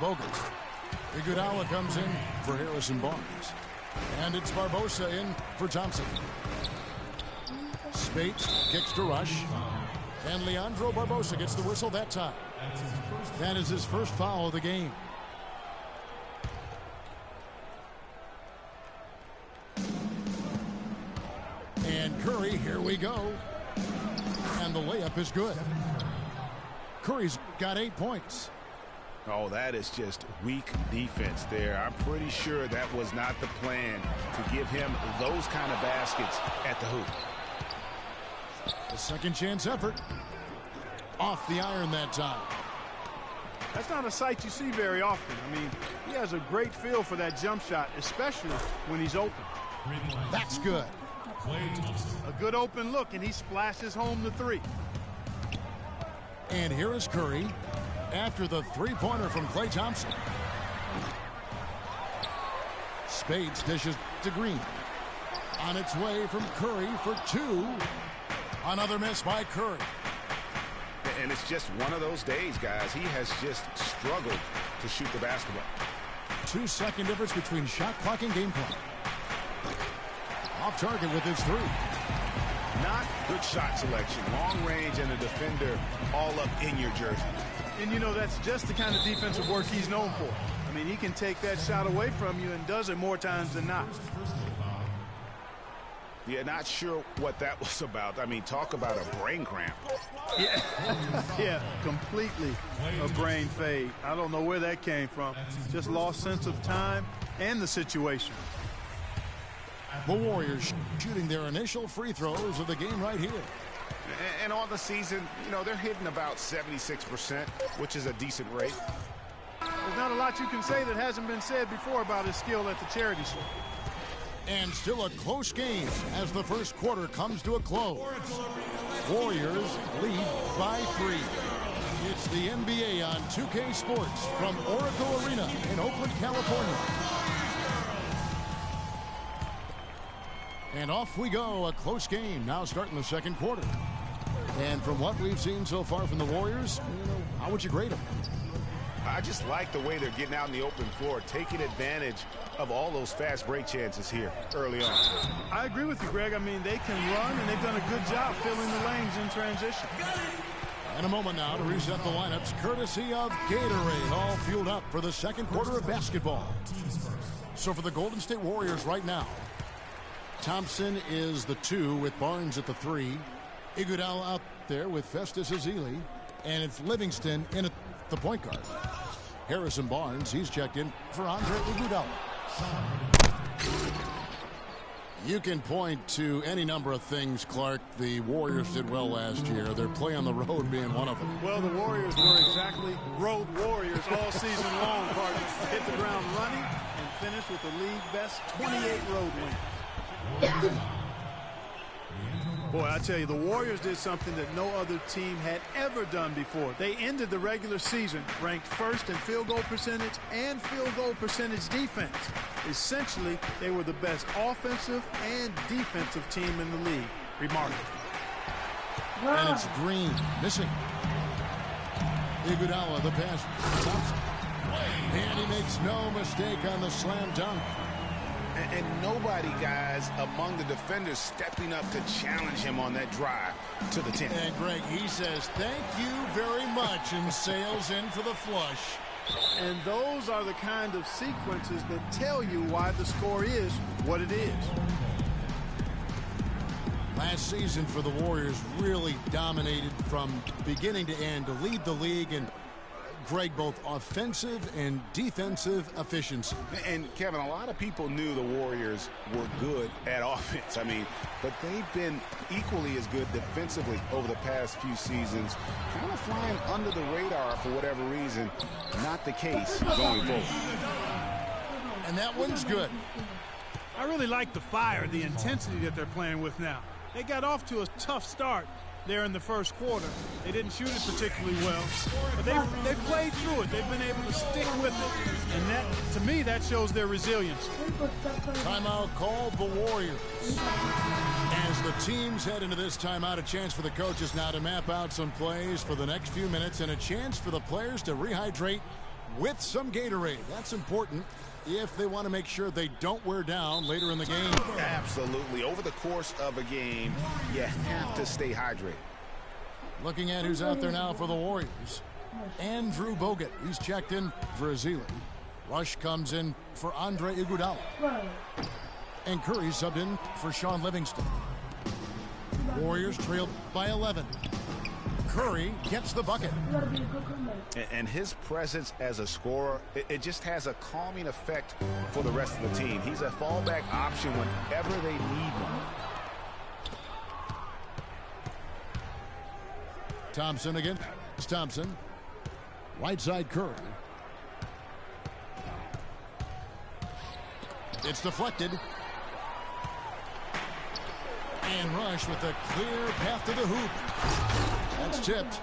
Bogut. Iguodala comes in for Harrison Barnes. And it's Barbosa in for Thompson. Spates kicks to Rush. And Leandro Barbosa gets the whistle that time. That is his first foul of the game. And Curry, here we go. And the layup is good. Curry's got 8 points. Oh, that is just weak defense there. I'm pretty sure that was not the plan to give him those kind of baskets at the hoop. A second chance effort. Off the iron that time. That's not a sight you see very often. I mean, he has a great feel for that jump shot, especially when he's open. That's good. A good open look, and he splashes home the three. And here is Curry after the three-pointer from Klay Thompson. Spades dishes to Green. On its way from Curry for two. Another miss by Curry. And it's just one of those days, guys. He has just struggled to shoot the basketball. 2-second difference between shot clock and game clock. Off target with his three. Not good shot selection. Long range and a defender all up in your jersey. And, you know, that's just the kind of defensive work he's known for. I mean, he can take that shot away from you and does it more times than not. Yeah, not sure what that was about. I mean, talk about a brain cramp. Yeah, yeah, completely a brain fade. I don't know where that came from. Just lost sense of time and the situation. The Warriors shooting their initial free throws of the game right here. And on the season, you know, they're hitting about 76%, which is a decent rate. There's not a lot you can say that hasn't been said before about his skill at the charity store. And still a close game as the first quarter comes to a close. Warriors lead by 3. It's the NBA on 2K Sports from Oracle Arena in Oakland, California. And off we go, a close game now starting the second quarter. And from what we've seen so far from the Warriors, how would you grade them? I just like the way they're getting out in the open floor, taking advantage of all those fast break chances here early on. I agree with you, Greg. I mean, they can run, and they've done a good job filling the lanes in transition. And a moment now to reset the lineups, courtesy of Gatorade, all fueled up for the second quarter of basketball. So for the Golden State Warriors right now, Thompson is the 2 with Barnes at the 3. Iguodala out there with Festus Ezeli. And it's Livingston in at the point guard. Harrison Barnes, he's checked in for Andre Iguodala. You can point to any number of things, Clark, the Warriors did well last year. Their play on the road being one of them. Well, the Warriors were exactly road warriors all season long, partner. Hit the ground running and finished with the league best 28 road wins. Boy, I tell you, the Warriors did something that no other team had ever done before. They ended the regular season ranked first in field goal percentage and field goal percentage defense. Essentially, they were the best offensive and defensive team in the league. Remarkable. And it's Green missing. Iguodala, the pass. Thompson. And he makes no mistake on the slam dunk. And nobody, guys, among the defenders stepping up to challenge him on that drive to the 10. And Greg, he says, thank you very much, and sails in for the flush. And those are the kind of sequences that tell you why the score is what it is. Last season for the Warriors really dominated from beginning to end to lead the league in, Greg, both offensive and defensive efficiency. And, Kevin, a lot of people knew the Warriors were good at offense. I mean, but they've been equally as good defensively over the past few seasons. Kind of flying under the radar for whatever reason. Not the case going forward. And that one's good. I really like the fire, the intensity that they're playing with now. They got off to a tough start there in the first quarter. They didn't shoot it particularly well, but they've played through it. They've been able to stick with it, and that, to me, that shows their resilience. Timeout called the Warriors. As the teams head into this timeout, a chance for the coaches now to map out some plays for the next few minutes and a chance for the players to rehydrate with some Gatorade. That's important if they want to make sure they don't wear down later in the game. Absolutely. Over the course of a game, you have to stay hydrated. Looking at who's out there now for the Warriors. Andrew Bogut. He's checked in for Azili. Rush comes in for Andre Iguodala. And Curry subbed in for Sean Livingston. Warriors trailed by 11. Curry gets the bucket. And his presence as a scorer, it just has a calming effect for the rest of the team. He's a fallback option whenever they need one. Thompson again. It's Thompson. Right side Curry. It's deflected. And Rush with a clear path to the hoop. That's tipped.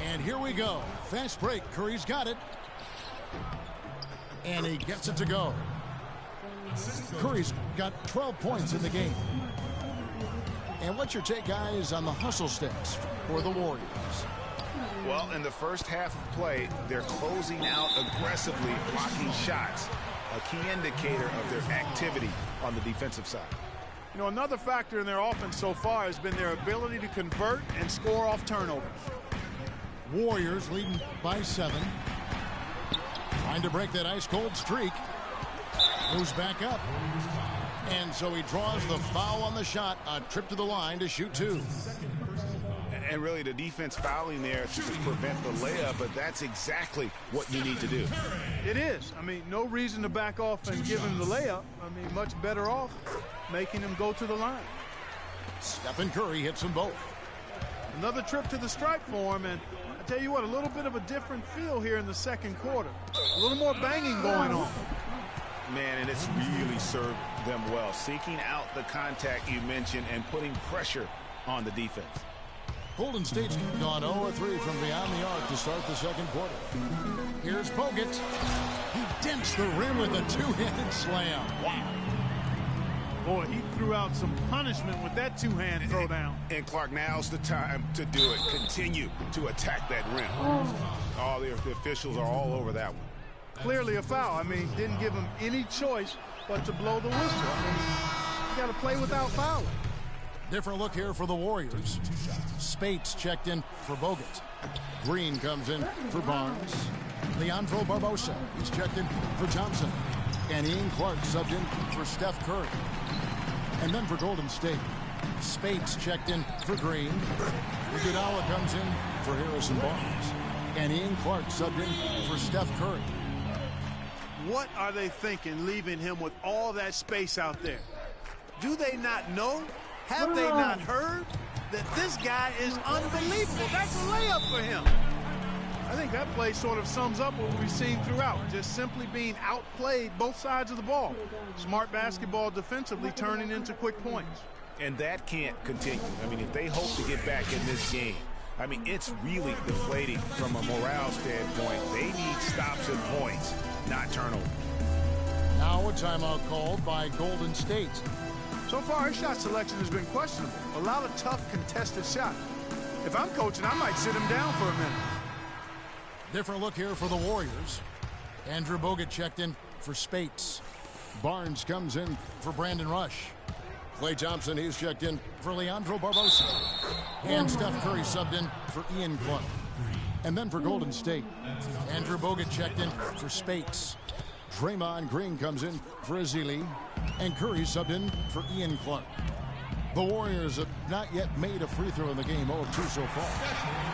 And here we go. Fast break. Curry's got it. And he gets it to go. Curry's got 12 points in the game. And what's your take, guys, on the hustle stats for the Warriors? Well, in the first half of play, they're closing out aggressively, blocking shots. A key indicator of their activity on the defensive side. You know, another factor in their offense so far has been their ability to convert and score off turnovers. Warriors leading by 7. Trying to break that ice-cold streak. Moves back up. And so he draws the foul on the shot. A trip to the line to shoot 2. And really the defense fouling there to prevent the layup, but that's exactly what you need to do. It is. I mean, no reason to back off and give him the layup. I mean, much better off making him go to the line. Stephen Curry hits them both. Another trip to the stripe for him, and I tell you what, a little bit of a different feel here in the second quarter. A little more banging going on. Man, and it's really served them well. Seeking out the contact you mentioned and putting pressure on the defense. Golden State's gone 0-3 from beyond the arc to start the second quarter. Here's Bogut. He dents the rim with a two-handed slam. Wow. Boy, he threw out some punishment with that two-hand throwdown. And Clark, now's the time to do it. Continue to attack that rim. All the officials are all over that one. Clearly a foul. I mean, didn't give him any choice but to blow the whistle. I mean, you got to play without fouling. Different look here for the Warriors. Spates checked in for Bogut. Green comes in for Barnes. Leandro Barbosa, he's checked in for Thompson. And Ian Clark subbed in for Steph Curry. And then for Golden State, Spates checked in for Green. Iguodala comes in for Harrison Barnes. And Ian Clark subbed in for Steph Curry. What are they thinking leaving him with all that space out there? Do they not know? Have they not heard that this guy is unbelievable? That's a layup for him. I think that play sort of sums up what we've seen throughout. Just simply being outplayed both sides of the ball. Smart basketball defensively turning into quick points. And that can't continue. I mean, if they hope to get back in this game, I mean, it's really deflating from a morale standpoint. They need stops and points, not turnovers. Now a timeout called by Golden State. So far, his shot selection has been questionable. A lot of tough, contested shots. If I'm coaching, I might sit him down for a minute. Different look here for the Warriors. Andrew Bogut checked in for Spates. Barnes comes in for Brandon Rush. Klay Thompson, he's checked in for Leandro Barbosa. And Steph Curry subbed in for Ian Clark. And then for Golden State, Andrew Bogut checked in for Spates. Draymond Green comes in for Azili. And Curry subbed in for Ian Clark. The Warriors have not yet made a free throw in the game, 0 of 2 so far.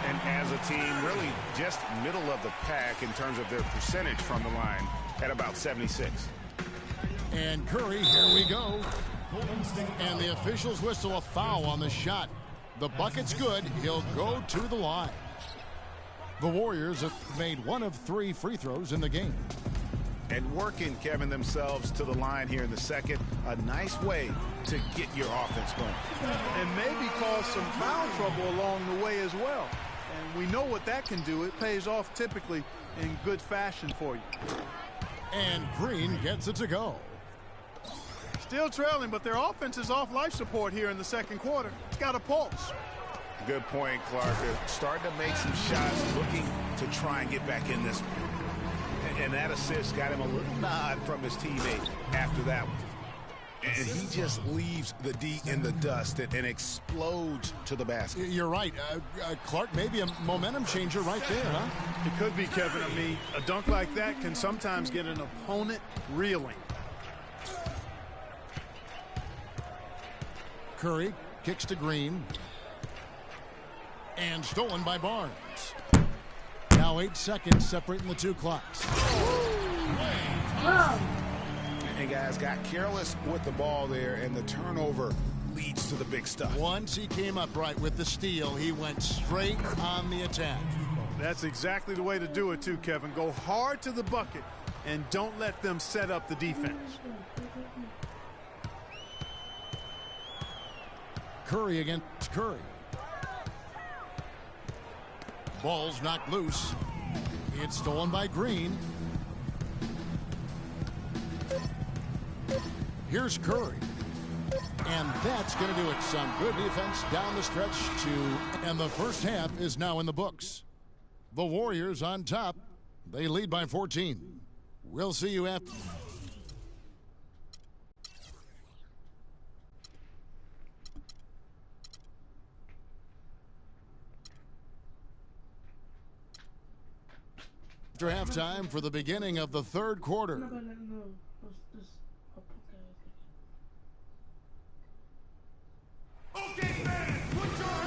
And as a team, really just middle of the pack in terms of their percentage from the line at about 76. And Curry, here we go. And the officials whistle a foul on the shot. The bucket's good. He'll go to the line. The Warriors have made 1 of 3 free throws in the game. And working, Kevin, themselves to the line here in the second. A nice way to get your offense going. And maybe cause some foul trouble along the way as well. And we know what that can do. It pays off typically in good fashion for you. And Green gets it to go. Still trailing, but their offense is off life support here in the second quarter. It's got a pulse. Good point, Clark. They're starting to make some shots, looking to try and get back in this one. And that assist got him a little nod from his teammate after that one. And he just leaves the D in the dust and explodes to the basket. You're right. Clark, maybe a momentum changer right there, huh? It could be, Kevin. I mean, a dunk like that can sometimes get an opponent reeling. Curry kicks to Green. And stolen by Barnes. Now 8 seconds separating the two clocks. And guys got careless with the ball there, and the turnover leads to the big stuff. Once he came up right with the steal, he went straight on the attack. That's exactly the way to do it too, Kevin. Go hard to the bucket and don't let them set up the defense. Curry against Curry. Ball's knocked loose. It's stolen by Green. Here's Curry. And that's going to do it. Some good defense down the stretch, too. And the first half is now in the books. The Warriors on top. They lead by 14. We'll see you after. After halftime for the beginning of the third quarter.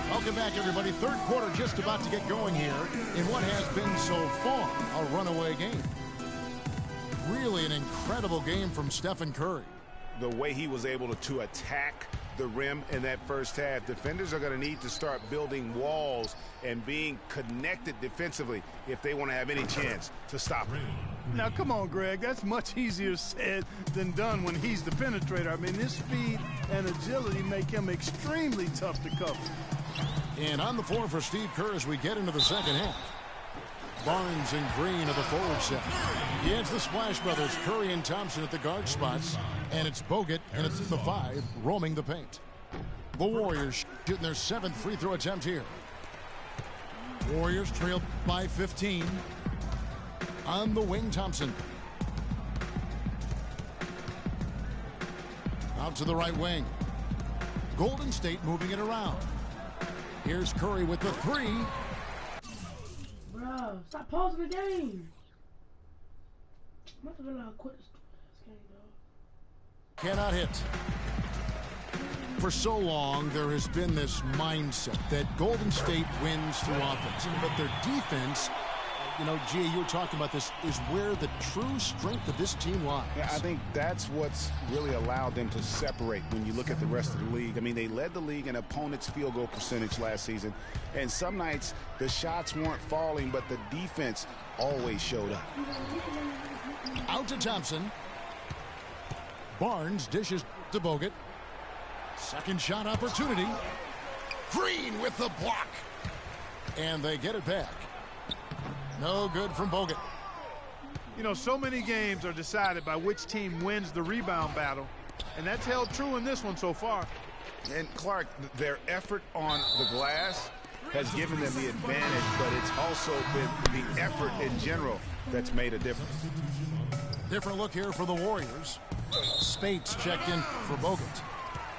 Welcome back, everybody. Third quarter just about to get going here in what has been so far a runaway game. Really an incredible game from Stephen Curry. The way he was able to attack the rim in that first half. Defenders are going to need to start building walls and being connected defensively if they want to have any chance to stop him. Now, come on, Greg. That's much easier said than done when he's the penetrator. I mean, his speed and agility make him extremely tough to cover. And on the floor for Steve Kerr as we get into the second half. Barnes and Green of the forward set. Against the Splash Brothers, Curry and Thompson at the guard spots. And it's Bogut, and it's the 5, roaming the paint. The Warriors shooting their 7th free throw attempt here. Warriors trail by 15. On the wing, Thompson. Out to the right wing. Golden State moving it around. Here's Curry with the 3. Bro, stop pausing the game. I'm not gonna quit this game, dog. Cannot hit. For so long, there has been this mindset that Golden State wins through offense, but their defense, you know, G, you were talking about this, is where the true strength of this team lies. Yeah, I think that's what's really allowed them to separate when you look at the rest of the league. I mean, they led the league in opponents' field goal percentage last season, and some nights the shots weren't falling, but the defense always showed up. Out to Thompson. Barnes dishes to Bogut. Second shot opportunity. Green with the block. And they get it back. No good from Bogut. You know, so many games are decided by which team wins the rebound battle, and that's held true in this one so far. And Clark, their effort on the glass has given them the advantage, but it's also been the effort in general that's made a difference. Different look here for the Warriors. Spates checked in for Bogut.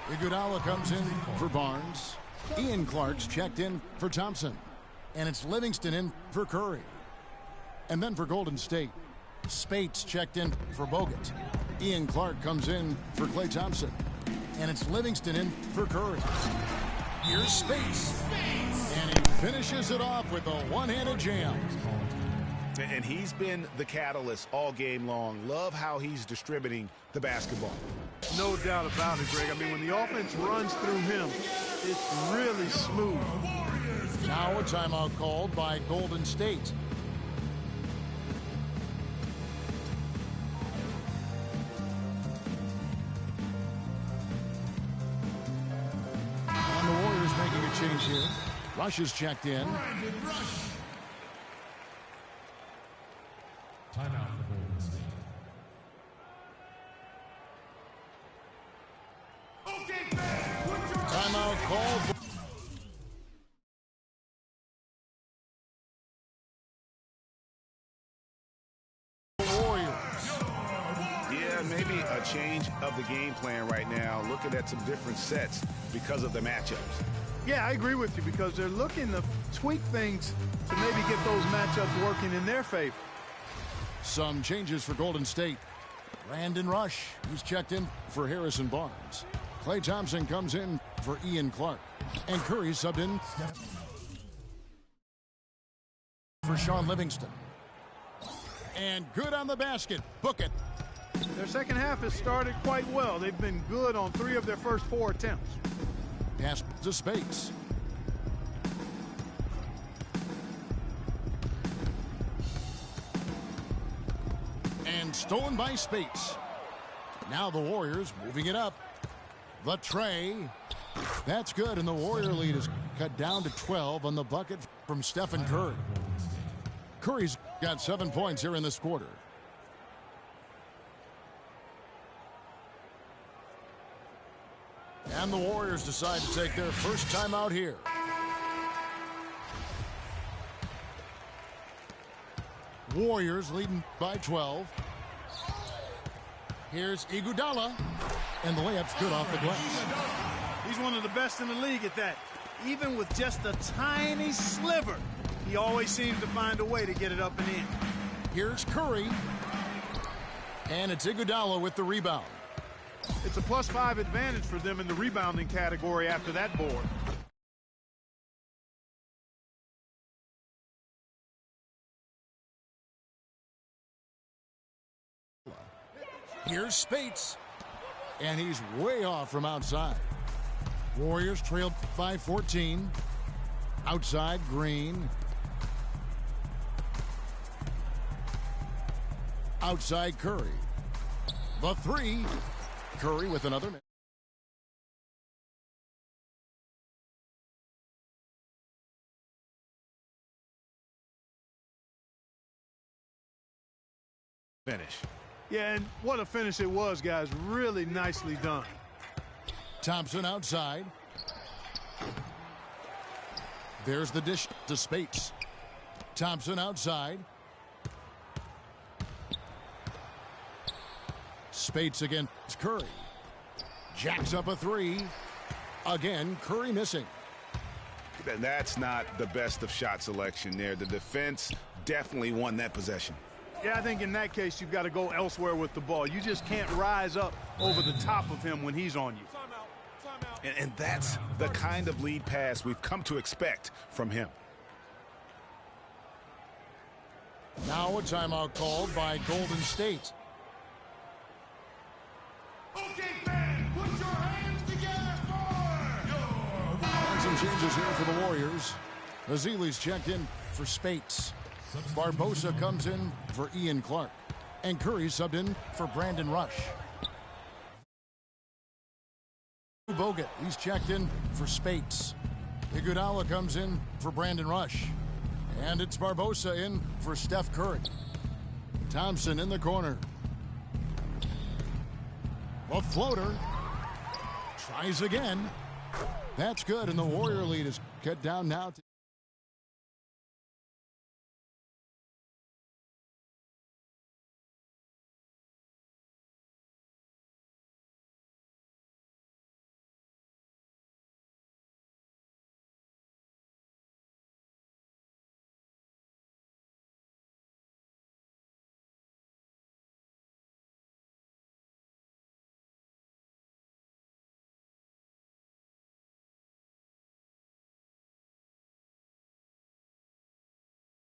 Iguodala comes in for Barnes. Ian Clark's checked in for Thompson. And it's Livingston in for Curry. And then for Golden State, Spates checked in for Bogut. Ian Clark comes in for Klay Thompson. And it's Livingston in for Curry. Here's Spates. And he finishes it off with a one-handed jam. And he's been the catalyst all game long. Love how he's distributing the basketball. No doubt about it, Greg. I mean, when the offense runs through him, it's really smooth. Now a timeout called by Golden State. And the Warriors making a change here. Rush is checked in. Timeout for Golden State. Timeout called. maybe a change of the game plan right now, looking at some different sets because of the matchups. Yeah, I agree with you because they're looking to tweak things to maybe get those matchups working in their favor. Some changes for Golden State. Brandon Rush, he's checked in for Harrison Barnes. Klay Thompson comes in for Ian Clark. And Curry subbed in for Sean Livingston. And good on the basket. Book it. Their second half has started quite well. They've been good on 3 of their first 4 attempts. Pass to Spates. And stolen by Spates. Now the Warriors moving it up. The tray. That's good, and the Warrior lead is cut down to 12 on the bucket from Stephen Curry. Curry's got 7 points here in this quarter. And the Warriors decide to take their first time out here. Warriors leading by 12. Here's Iguodala, and the layup's good off the glass. He's one of the best in the league at that. Even with just a tiny sliver, he always seems to find a way to get it up and in. Here's Curry, and it's Iguodala with the rebound. It's a +5 advantage for them in the rebounding category after that board. Here's Spates, and he's way off from outside. Warriors trailed by 14. Outside, Green. Outside, Curry. The three. Curry with another. Finish. Yeah, and what a finish it was, guys. Really nicely done. Thompson outside. There's the dish to Spates. Thompson outside. Spates against Curry. Jacks up a three. Again, Curry missing. And that's not the best of shot selection there. The defense definitely won that possession. Yeah, I think in that case, you've got to go elsewhere with the ball. You just can't rise up over the top of him when he's on you. And that's the kind of lead pass we've come to expect from him. Now a timeout called by Golden State. Okay, fans, put your hands together for And some changes here for the Warriors. Azili's checked in for Spates. Barbosa comes in for Ian Clark. And Curry subbed in for Brandon Rush. Bogut, he's checked in for Spates. Iguodala comes in for Brandon Rush. And it's Barbosa in for Steph Curry. Thompson in the corner. A floater. Tries again. That's good, and the Warrior lead is cut down now to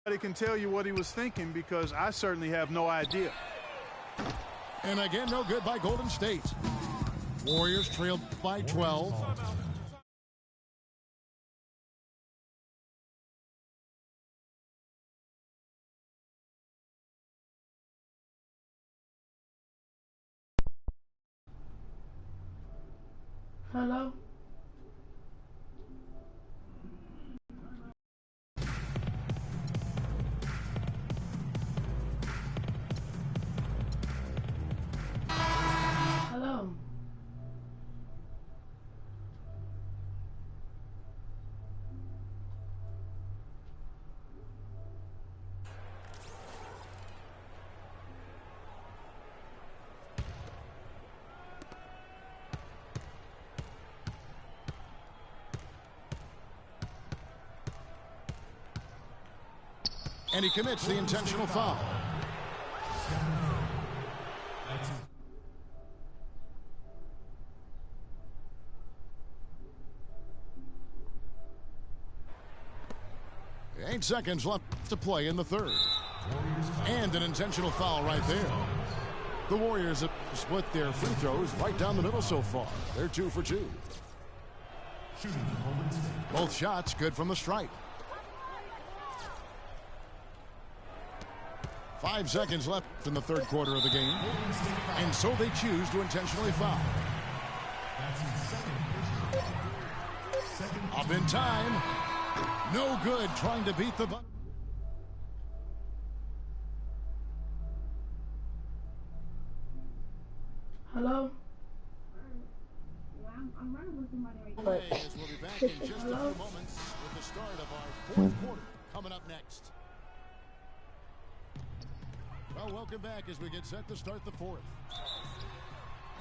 Nobody can tell you what he was thinking because I certainly have no idea. And again, no good by Golden State. Warriors trailed by 12. Hello? Hello? And he commits the intentional foul. Eight seconds left to play in the third. And an intentional foul right there. The Warriors have split their free throws right down the middle so far. They're 2 for 2. Both shots good from the stripe. 5 seconds left in the third quarter of the game. And so they choose to intentionally foul. Up in time. No good trying to beat the button. Hello? I'm running with somebody right now. We'll be back in just a few moments with the start of our fourth quarter coming up next. Well, welcome back as we get set to start the fourth.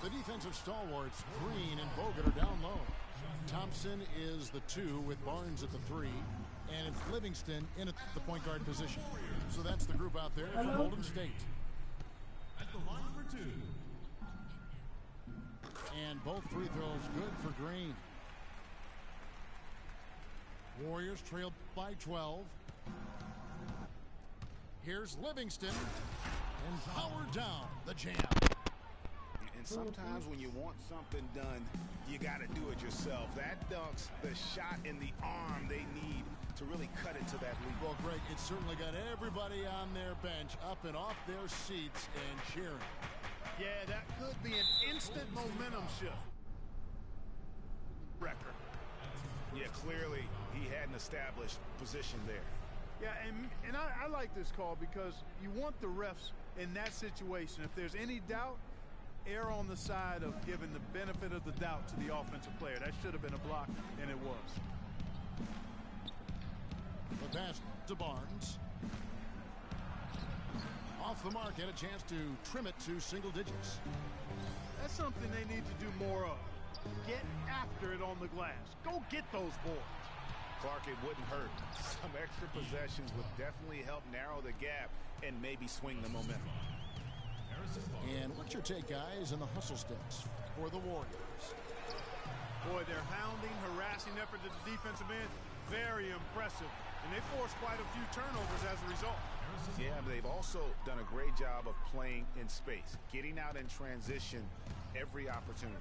The defensive stalwarts, Green and Bogut, are down low. Thompson is the 2 with Barnes at the 3. And it's Livingston in at the point guard position. So that's the group out there from Golden State. At the line for 2. And both free throws good for Green. Warriors trailed by 12. Here's Livingston. And powered down the jam. And sometimes when you want something done, you got to do it yourself. That dunks the shot in the arm they need to really cut it to that lead. Well, Greg, it certainly got everybody on their bench up and off their seats and cheering. Yeah, that could be an instant momentum shift. Record. Yeah, clearly he had an established position there. Yeah, and I like this call because you want the refs in that situation. If there's any doubt, err on the side of giving the benefit of the doubt to the offensive player. That should have been a block, and it was. The pass to Barnes. Off the mark, had a chance to trim it to single digits. That's something they need to do more of. Get after it on the glass. Go get those boards. Clark, it wouldn't hurt. Some extra possessions would definitely help narrow the gap and maybe swing the momentum. And what's your take, guys, in the hustle sticks for the Warriors? Boy, their hounding, harassing effort at the defensive end, very impressive. And they forced quite a few turnovers as a result. Yeah, but they've also done a great job of playing in space, getting out in transition every opportunity.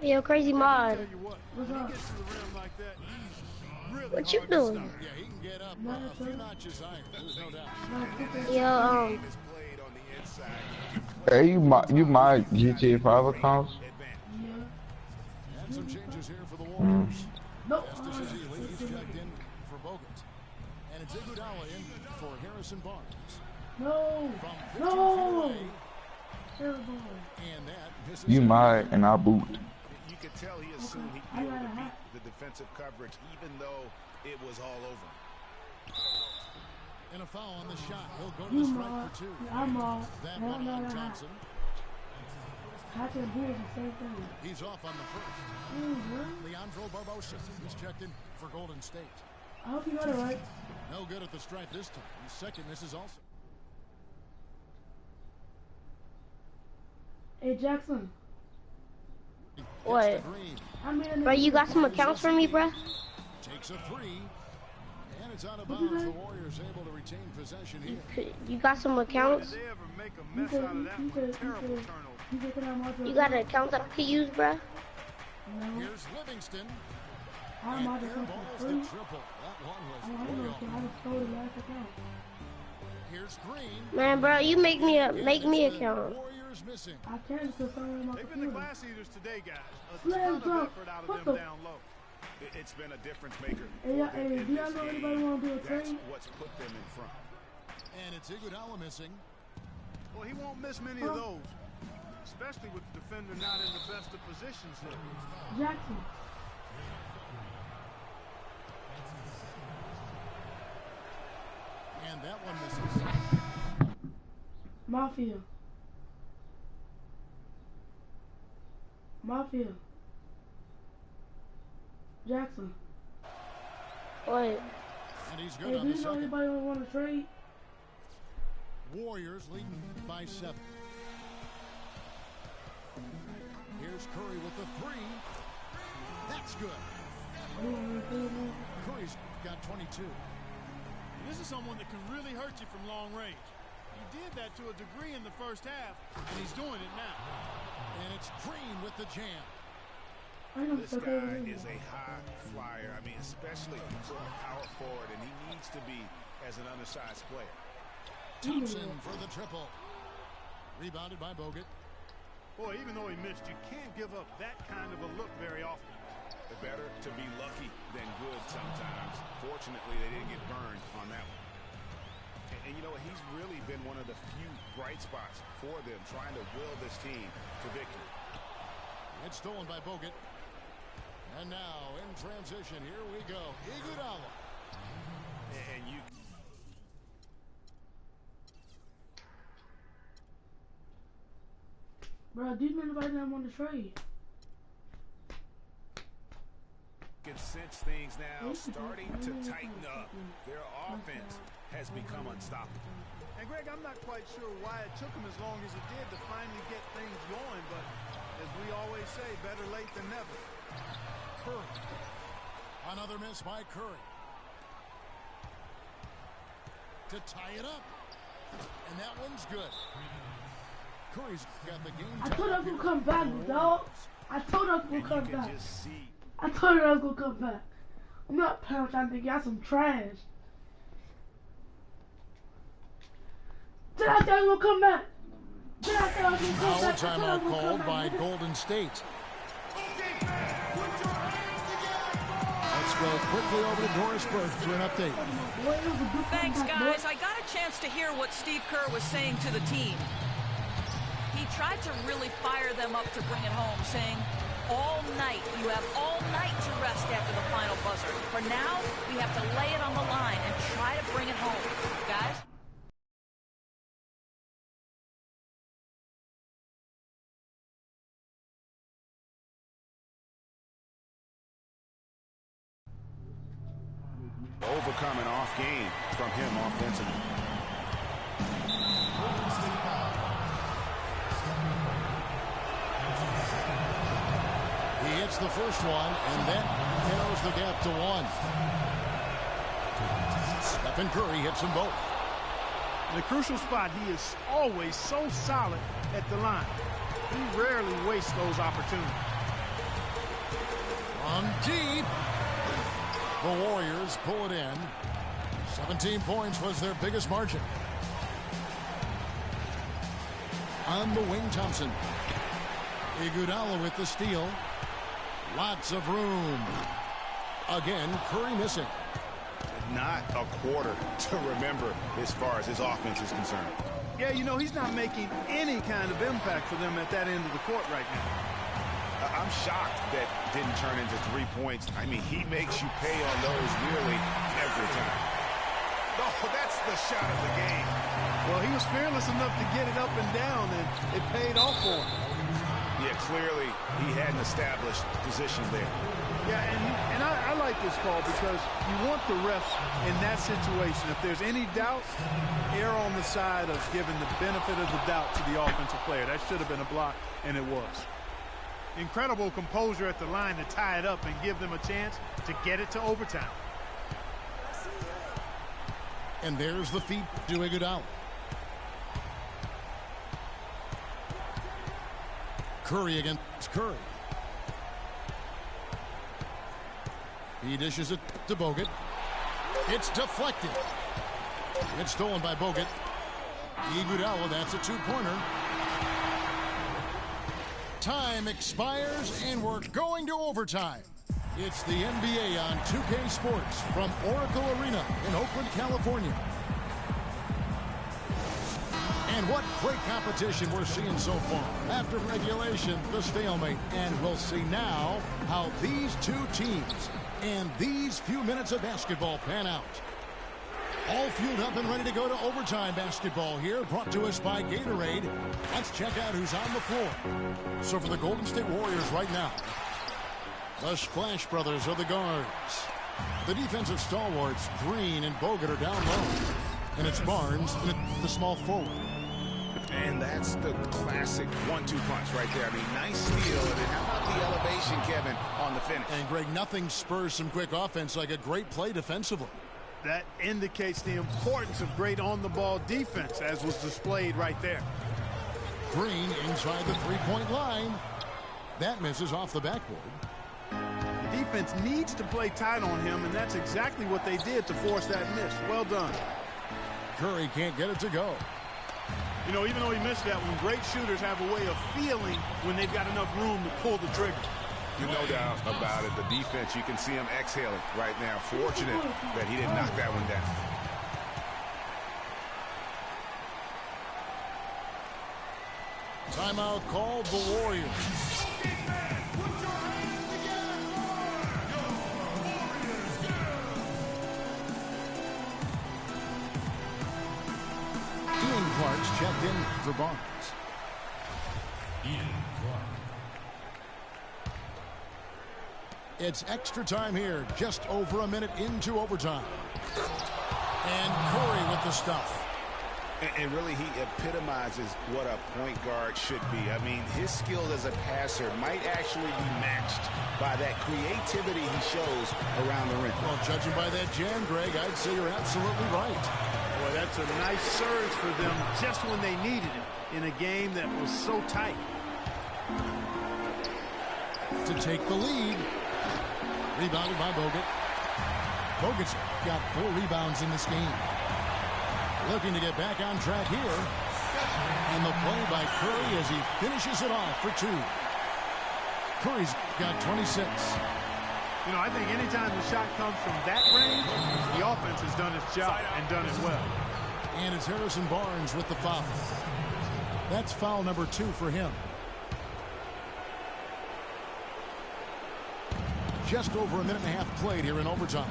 Yo, Crazy Mod. Tell you what, when he gets to the rim like that, he's really What you hard to doing? stop. Yeah, he can get up a few notches higher, there's no doubt. Yo, Game is played on the inside. Hey, you my GTA 5 accounts? And some changes here for the Warriors. Nope. Estes is Ely, he's checked in for Bogut. And it's Iguodala in for Harrison Barnes. No. From 15 feet No. away, Terrible. and that misses You it. my and I boot. You could tell he assumed he'd be able to beat the defensive coverage, even though it was all over. And a foul on the shot. He'll go to the strike for 2. I'm off. That No, one no, on no. Johnson. I can do the same thing. He's off on the first. Leandro Barbosa is checked in for Golden State. I hope you got it right. No good at the stripe this time. Second misses also. Hey, Jackson. What? Gets the green. I mean, Bro, you got some accounts for me, bruh? Takes a 3. And it's out of bounds. The Warriors able to retain possession here. You got some Did accounts? they ever make a mess out of that one? Terrible turnover. You got an account that I could use, bruh? Here's Livingston. I'm And out of air balls the free. triple. That one I was way don't know. off. I just stole the last account. Here's Green. Man, bro, you make me a And make me it's the account. Warriors missing. I can't because someone in my They've been the computer. glass eaters today, guys. A Slam ton of dunk. effort out What of the- them down low. It's been a difference maker. Hey, for them hey, in do y'all this know game. anybody want to do a That's trade? what's put them in front. And it's Iguodala missing. Well, he won't miss many of those, especially with the defender not in the best of positions here. Jackson. And that one misses. Mafia. Mafia. Jackson. What? And he's good Hey, on do the you know second. anybody want to trade? Warriors leading by 7. Here's Curry with the 3. That's good. Curry's got 22. This is someone that can really hurt you from long range. He did that to a degree in the first half, and he's doing it now. And it's Green with the jam. This guy is a high flyer. I mean, especially for a power forward, and he needs to be as an undersized player. Thompson for the triple. Rebounded by Bogut. Boy, even though he missed, you can't give up that kind of a look very often. Better to be lucky than good sometimes. Fortunately, they didn't get burned on that one. And you know what? He's really been one of the few bright spots for them, trying to will this team to victory. It's stolen by Bogut. And now, in transition, here we go. Iguodala. And you... Bro, these men right now want to trade. Can sense things now starting to tighten up. Their offense has become unstoppable. And Greg, I'm not quite sure why it took him as long as it did to finally get things going, but as we always say, better late than never. Curry. Another miss by Curry. To tie it up. And that one's good. Curry's got the game. I told us we'll come back, dog. I told us we'll come back. Just see. I told her I was gonna come back. I'm not playing trying to get some trash. Did I tell you we'll come back? Did I tell you we'll come Now a back? timeout called by Golden State. Let's go quickly over to Doris Burke for an update. Thanks, guys. I got a chance to hear what Steve Kerr was saying to the team. He tried to really fire them up to bring it home, saying, all night, you have all night to rest after the final buzzer. For now, we have to lay it on the line and try to bring it home. Guys? Overcoming off game from him offensively. He hits the first one, and that narrows the gap to 1. Stephen Curry hits them both. In the crucial spot, he is always so solid at the line. He rarely wastes those opportunities. From deep. The Warriors pull it in. 17 points was their biggest margin. On the wing, Thompson. Iguodala with the steal. Lots of room. Again, Curry missing. Not a quarter to remember as far as his offense is concerned. Yeah, you know, he's not making any kind of impact for them at that end of the court right now. I'm shocked that didn't turn into 3 points. I mean, he makes you pay on those nearly every time. Oh, that's the shot of the game. Well, he was fearless enough to get it up and down, and it paid off for him. Yeah, clearly he had an established position there. Yeah, and I like this call because you want the refs in that situation. If there's any doubt, err on the side of giving the benefit of the doubt to the offensive player. That should have been a block, and it was. Incredible composure at the line to tie it up and give them a chance to get it to overtime. And there's the feed to Iguodala. Curry against Curry. He dishes it to Bogut. It's deflected. It's stolen by Bogut. Iguodala, that's a two-pointer. Time expires, and we're going to overtime. It's the NBA on 2K Sports from Oracle Arena in Oakland, California. And what great competition we're seeing so far. After regulation, the stalemate. And we'll see now how these two teams and these few minutes of basketball pan out. All fueled up and ready to go to overtime basketball here, brought to us by Gatorade. Let's check out who's on the floor. So for the Golden State Warriors right now, the Splash Brothers are the guards. The defensive stalwarts, Green and Bogut, are down low. And it's Barnes, and the small forward. And that's the classic 1-2 punch right there. I mean, nice steal. And then how about the elevation, Kevin, on the finish? And, Greg, nothing spurs some quick offense like a great play defensively. That indicates the importance of great on-the-ball defense, as was displayed right there. Green inside the three-point line. That misses off the backboard. The defense needs to play tight on him, and that's exactly what they did to force that miss. Well done. Curry can't get it to go. You know, even though he missed that one, great shooters have a way of feeling when they've got enough room to pull the trigger. No doubt about it. The defense, you can see him exhaling right now. Fortunate that he didn't knock that one down. Timeout called the Warriors. Ian Clark's checked in for Barnes. Ian Clark. It's extra time here, just over a minute into overtime. And Curry with the stuff. And really, he epitomizes what a point guard should be. I mean, his skill as a passer might actually be matched by that creativity he shows around the rim. Well, judging by that jam, Greg, I'd say you're absolutely right. Boy, that's a nice surge for them just when they needed it in a game that was so tight. To take the lead. Rebounded by Bogut. Bogut's got 4 rebounds in this game. Looking to get back on track here. And the play by Curry as he finishes it off for 2. Curry's got 26. You know, I think anytime the shot comes from that range, the offense has done its job and done it well. And it's Harrison Barnes with the foul. That's foul number 2 for him. Just over a minute and a half played here in overtime.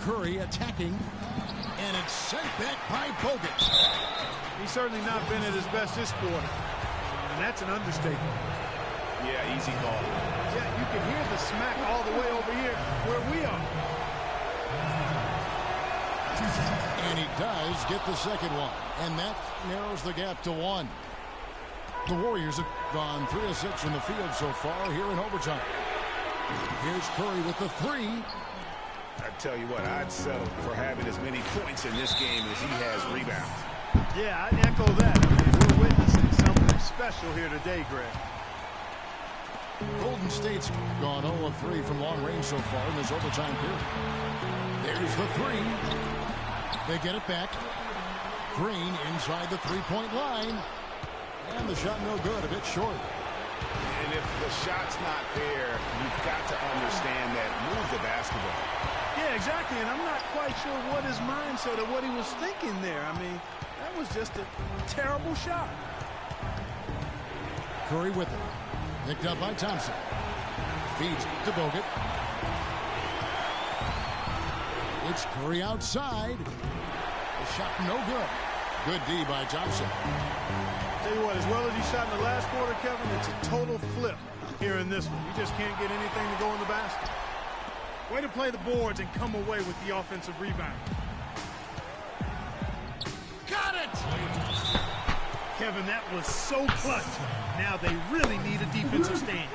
Curry attacking, and it's sent back by Bogut. He's certainly not been at his best this quarter, and that's an understatement. Yeah, easy call. Yeah, you can hear the smack all the way over here where we are. And he does get the second one, and that narrows the gap to 1. The Warriors have gone 3 of 6 from the field so far here in overtime. Here's Curry with the 3. I tell you what, I'd settle for having as many points in this game as he has rebounds. Yeah, I'd echo that. I mean, we're witnessing something special here today, Greg. Golden State's gone 0 of 3 from long range so far in this overtime period. There's the 3. They get it back. Green inside the three-point line. And the shot no good, a bit short. And if the shot's not there, you've got to understand that. Move the basketball. Yeah, exactly, and I'm not quite sure what his mindset or what he was thinking there. I mean, that was just a terrible shot. Curry with it. Picked up by Thompson. Feeds to Bogut. It's Curry outside. The shot no good. Good D by Thompson. Tell you what, as well as he shot in the last quarter, Kevin, it's a total flip here in this one. You just can't get anything to go in the basket. Way to play the boards and come away with the offensive rebound. Got it! Kevin, that was so clutch. Now they really need a defensive stand.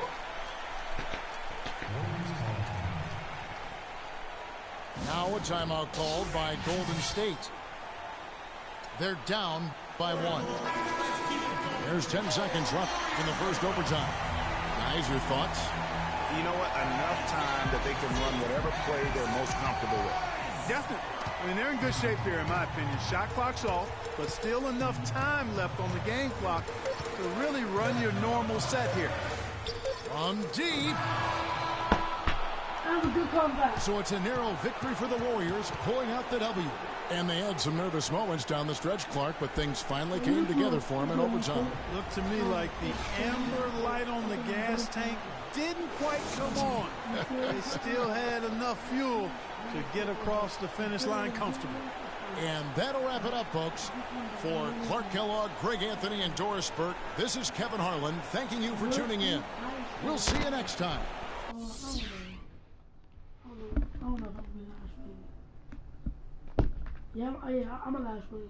Now a timeout called by Golden State. They're down by 1. There's 10 seconds left in the first overtime. Guys, your thoughts? You know what? Enough time that they can run whatever play they're most comfortable with. Definitely. I mean, they're in good shape here, in my opinion. Shot clock's off, but still enough time left on the game clock to really run your normal set here. From deep. That was a good comeback. So it's a narrow victory for the Warriors, pulling out the W. And they had some nervous moments down the stretch, Clark, but things finally came together for them in overtime. Looked to me like the amber light on the gas tank didn't quite come on. They still had enough fuel to get across the finish line comfortably. And that'll wrap it up, folks. For Clark Kellogg, Greg Anthony, and Doris Burke, this is Kevin Harlan thanking you for tuning in. We'll see you next time. I don't know if I'm Yeah, I'm a live stream.